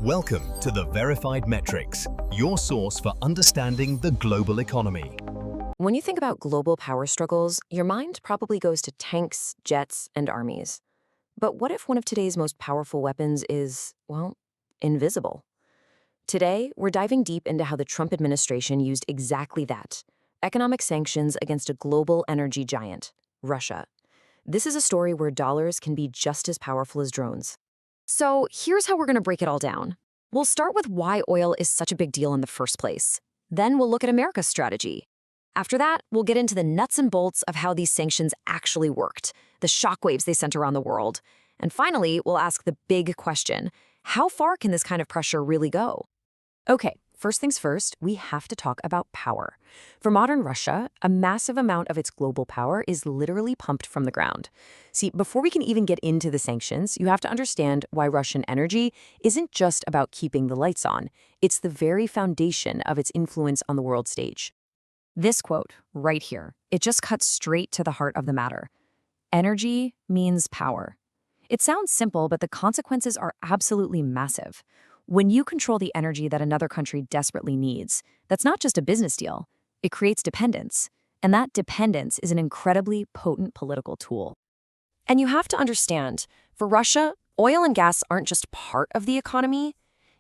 Welcome to the Verified Metrics, your source for understanding the global economy. When you think about global power struggles, your mind probably goes to tanks, jets, and armies. But what if one of today's most powerful weapons is, well, invisible? Today, we're diving deep into how the Trump administration used exactly that, economic sanctions against a global energy giant, Russia. This is a story where dollars can be just as powerful as drones. So here's how we're going to break it all down. We'll start with why oil is such a big deal in the first place. Then we'll look at America's strategy. After that, we'll get into the nuts and bolts of how these sanctions actually worked, the shockwaves they sent around the world. And finally, we'll ask the big question, how far can this kind of pressure really go? Okay, first things first, we have to talk about power. For modern Russia, a massive amount of its global power is literally pumped from the ground. See, before we can even get into the sanctions, you have to understand why Russian energy isn't just about keeping the lights on. It's the very foundation of its influence on the world stage. This quote, right here, it just cuts straight to the heart of the matter. Energy means power. It sounds simple, but the consequences are absolutely massive. When you control the energy that another country desperately needs, that's not just a business deal. It creates dependence. And that dependence is an incredibly potent political tool. And you have to understand, for Russia, oil and gas aren't just part of the economy.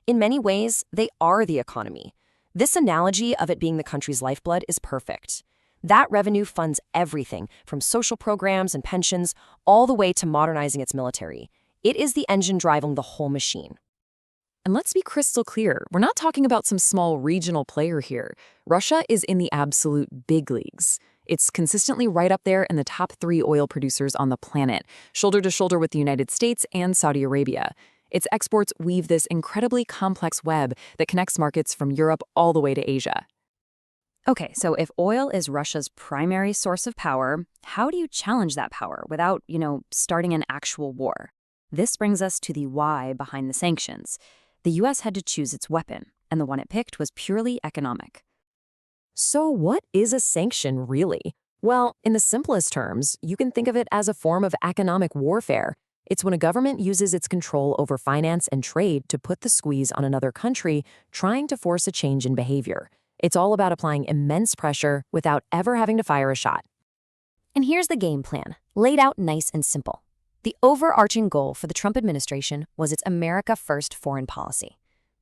In many ways, they are the economy. This analogy of it being the country's lifeblood is perfect. That revenue funds everything, from social programs and pensions, all the way to modernizing its military. It is the engine driving the whole machine. And let's be crystal clear, we're not talking about some small regional player here. Russia is in the absolute big leagues. It's consistently right up there in the top 3 oil producers on the planet, shoulder to shoulder with the United States and Saudi Arabia. Its exports weave this incredibly complex web that connects markets from Europe all the way to Asia. Okay, so if oil is Russia's primary source of power, how do you challenge that power without, starting an actual war? This brings us to the why behind the sanctions. The U.S. had to choose its weapon, and the one it picked was purely economic. So what is a sanction really? Well, in the simplest terms, you can think of it as a form of economic warfare. It's when a government uses its control over finance and trade to put the squeeze on another country, trying to force a change in behavior. It's all about applying immense pressure without ever having to fire a shot. And here's the game plan, laid out nice and simple. The overarching goal for the Trump administration was its America First foreign policy.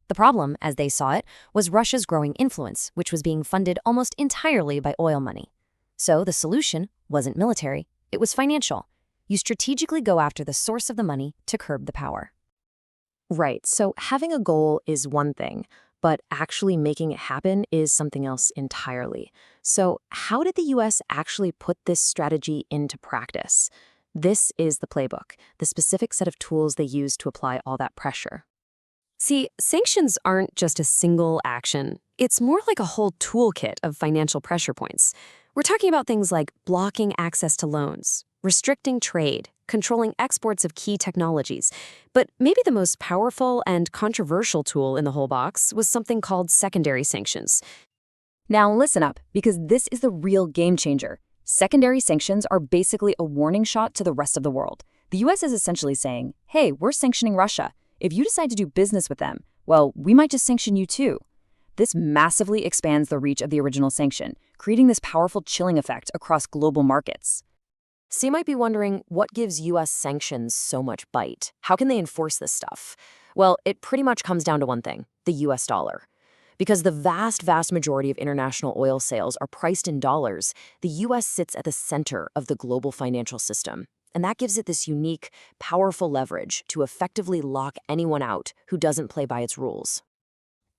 The problem, as they saw it, was Russia's growing influence, which was being funded almost entirely by oil money. So the solution wasn't military, it was financial. You strategically go after the source of the money to curb the power. Right, so having a goal is one thing, but actually making it happen is something else entirely. So how did the U.S. actually put this strategy into practice? This is the playbook, the specific set of tools they use to apply all that pressure. See, sanctions aren't just a single action. It's more like a whole toolkit of financial pressure points. We're talking about things like blocking access to loans, restricting trade, controlling exports of key technologies. But maybe the most powerful and controversial tool in the whole box was something called secondary sanctions. Now listen up, because this is the real game changer. Secondary sanctions are basically a warning shot to the rest of the world. The U.S. is essentially saying, hey, we're sanctioning Russia. If you decide to do business with them, well, we might just sanction you too. This massively expands the reach of the original sanction, creating this powerful chilling effect across global markets. So you might be wondering, what gives U.S. sanctions so much bite? How can they enforce this stuff? Well, it pretty much comes down to one thing, the U.S. dollar. Because the vast majority of international oil sales are priced in dollars, the U.S. sits at the center of the global financial system. And that gives it this unique, powerful leverage to effectively lock anyone out who doesn't play by its rules.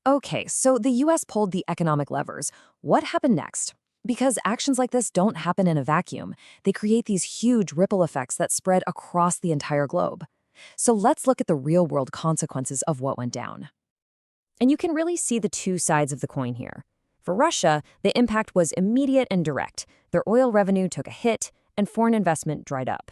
Okay, so the U.S. pulled the economic levers. What happened next? Because actions like this don't happen in a vacuum. They create these huge ripple effects that spread across the entire globe. So let's look at the real-world consequences of what went down. And you can really see the two sides of the coin here. For Russia, the impact was immediate and direct. Their oil revenue took a hit, and foreign investment dried up.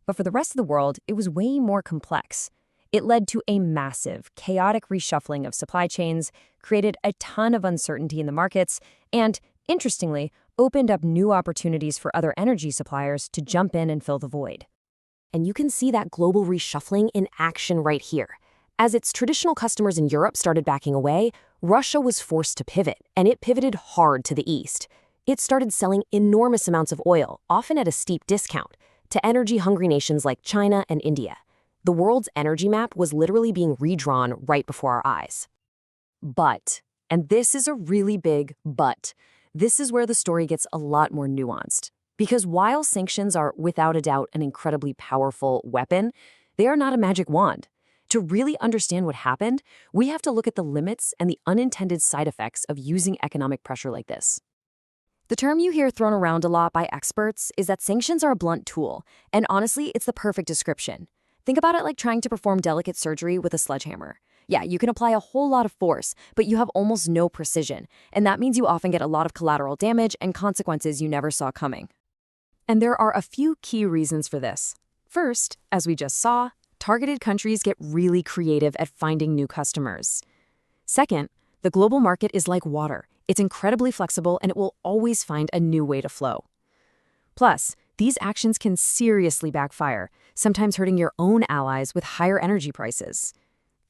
But for the rest of the world, it was way more complex. It led to a massive, chaotic reshuffling of supply chains, created a ton of uncertainty in the markets, and, interestingly, opened up new opportunities for other energy suppliers to jump in and fill the void. And you can see that global reshuffling in action right here. As its traditional customers in Europe started backing away, Russia was forced to pivot, and it pivoted hard to the east. It started selling enormous amounts of oil, often at a steep discount, to energy-hungry nations like China and India. The world's energy map was literally being redrawn right before our eyes. But, and this is a really big but, this is where the story gets a lot more nuanced. Because while sanctions are without a doubt an incredibly powerful weapon, they are not a magic wand. To really understand what happened, we have to look at the limits and the unintended side effects of using economic pressure like this. The term you hear thrown around a lot by experts is that sanctions are a blunt tool, and honestly, it's the perfect description. Think about it like trying to perform delicate surgery with a sledgehammer. Yeah, you can apply a whole lot of force, but you have almost no precision, and that means you often get a lot of collateral damage and consequences you never saw coming. And there are a few key reasons for this. First, as we just saw, targeted countries get really creative at finding new customers. Second, the global market is like water. It's incredibly flexible and it will always find a new way to flow. Plus, these actions can seriously backfire, sometimes hurting your own allies with higher energy prices.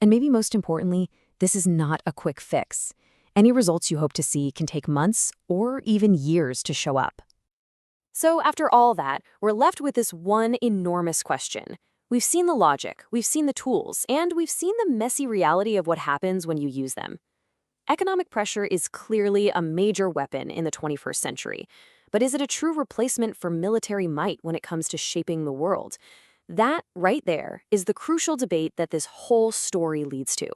And maybe most importantly, this is not a quick fix. Any results you hope to see can take months or even years to show up. So after all that, we're left with this one enormous question. We've seen the logic, we've seen the tools, and we've seen the messy reality of what happens when you use them. Economic pressure is clearly a major weapon in the 21st century, but is it a true replacement for military might when it comes to shaping the world? That, right there, is the crucial debate that this whole story leads to.